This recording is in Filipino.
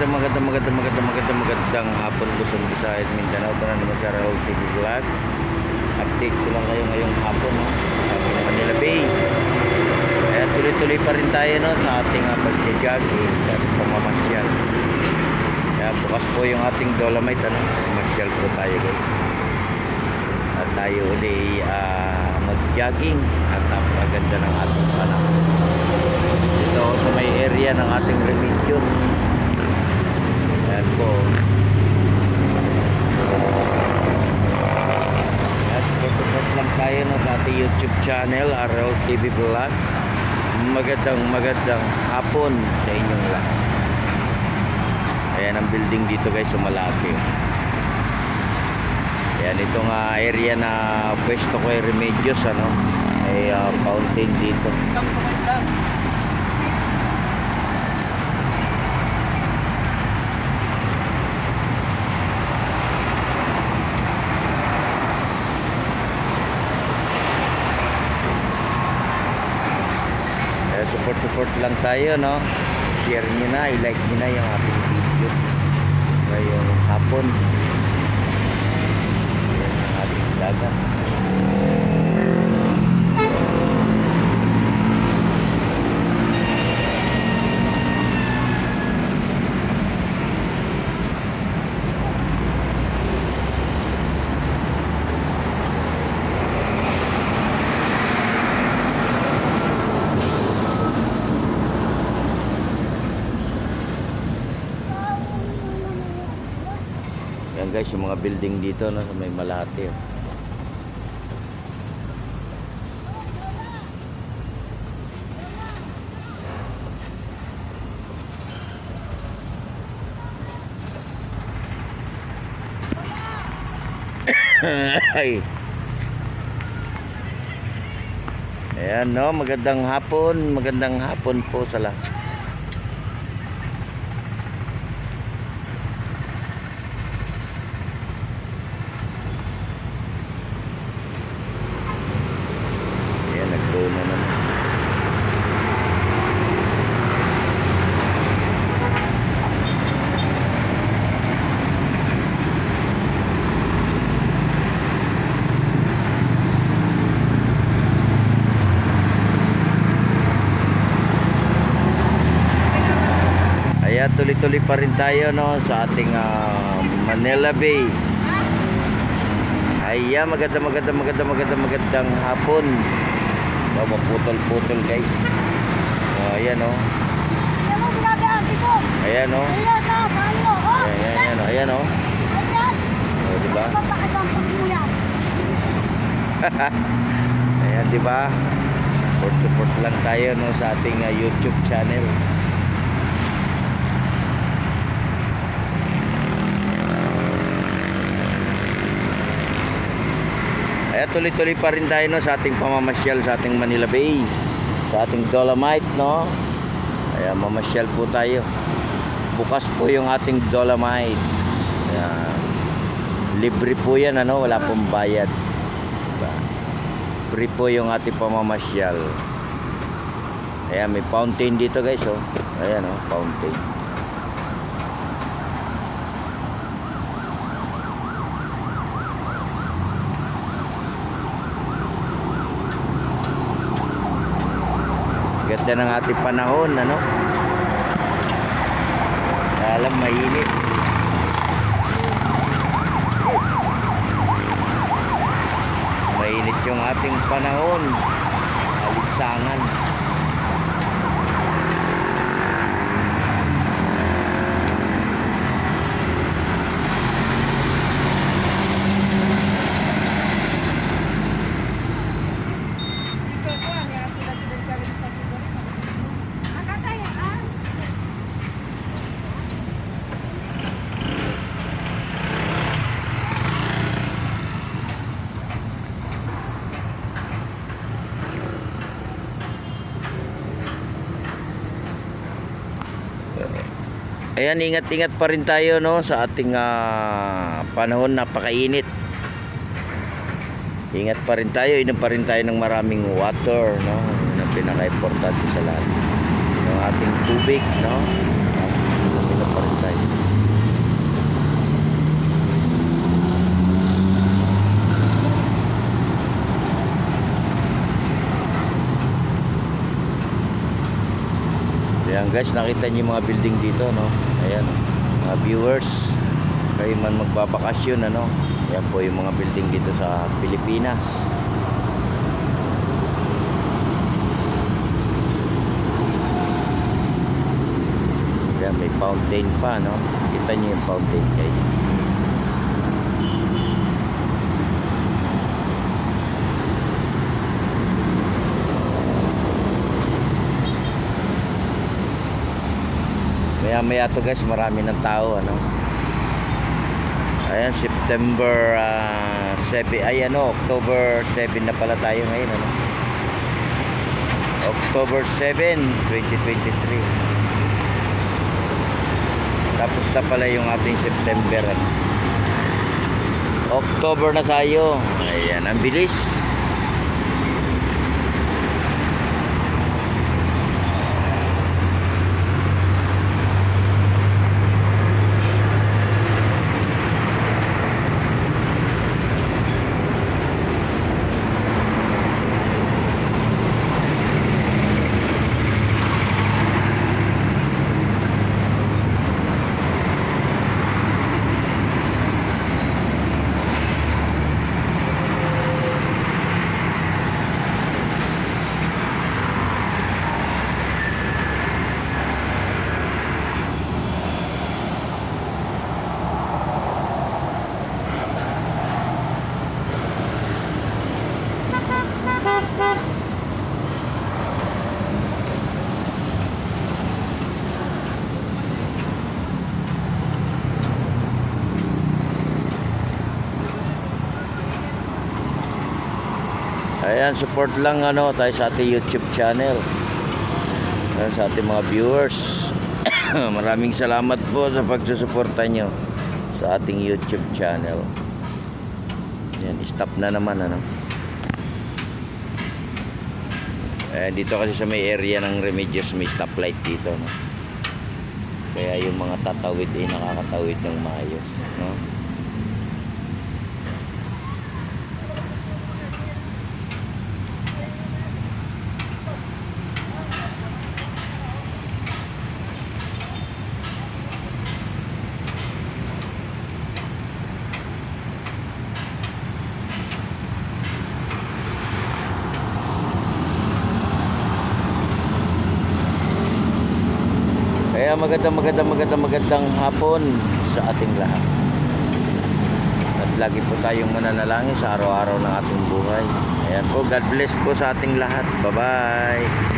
magandang hapon Luzon, Visayas, Mindanao. Ito na naman sa Raul TV Vlog. Update ko lang kayo ngayong hapon, no? Sa Manila Bay. Kaya tuloy-tuloy pa rin tayo, no, sa ating pag-jogging at pamamasyal. Kaya bukas po yung ating Dolomite, ano? Masyal po tayo, guys. At tayo ulit mag-jogging at napakaganda ng ating panahon. Ito sa may area ng ating Remedios. Ayan po. At pagkakot lang tayo, no, sa ating YouTube channel, Raul TV Vlog. Magandang hapon sa inyong lahat. Ayan ang building dito, guys, sa malaki. Ayan, itong area na pwesto ko ay Remedios, ano, may fountain dito. Support lang tayo, no? Share nyo na, i-like nyo na yung ating video ngayong hapon. Yan ang ating dagat. Yan, guys, yung mga building dito, no, sa may Malate. Ay. Ayan, no, magandang hapon po sa lahat. Kaya tuloy-tuloy pa rin tayo, no, sa ating Manila Bay. Ayan, magandang hapon. Oh, maputol-putol, guys. Oh, ayan, no. Ayan, no. Ayan, no. Oh, diba? Ayan, diba? Support lang tayo, no, sa ating YouTube channel. Kaya tuloy-tuloy pa rin tayo, no, sa ating pamamasyal sa ating Manila Bay, sa ating Dolomite, no. Kaya mamasyal po tayo. Bukas po yung ating Dolomite. Kaya libre po yan, ano, wala pong bayad. Diba? Free po yung ating pamamasyal. Kaya may fountain dito, guys, oh. Ayan, oh, fountain. Ganda ng ating panahon, ano? Alam, mainit. Mainit yung ating panahon. Aligsangan. Ayan, ingat-ingat pa rin tayo, no, sa ating panahon, napakainit. Ingat pa rin tayo, inom pa rin tayo ng maraming water, no, na pinaka-importante sa lahat. Yung ating tubig, no, inom pa rin tayo. Guys, nakita niyo yung mga building dito, no? Ayan, mga viewers, kayo man magbabakasyon, ano? Ayan po yung mga building dito sa Pilipinas. Ayan, may fountain pa, no? Kita niyo yung fountain, guys. Maya to guys, marami ng tao, ano. Ayan, September 7, ay ano, October 7 na pala tayo ngayon, ano. October 7, 2023. Tapos na pala yung ating September, ano. October na tayo. Ayan, ang bilis. Ayan, support lang ano tayo sa ating YouTube channel. Sa ating mga viewers. Maraming salamat po sa pagsusuporta nyo sa ating YouTube channel. Ayan, stop na naman, ano. Ayan, dito kasi sa may area ng Remedios may stoplight dito, no? Kaya yung mga tatawid ay nakakatawid ng maayos, no? Kaya magandang hapon sa ating lahat. At lagi po tayong mananalangin sa araw-araw ng ating buhay. Ayan po, God bless po sa ating lahat. Bye-bye.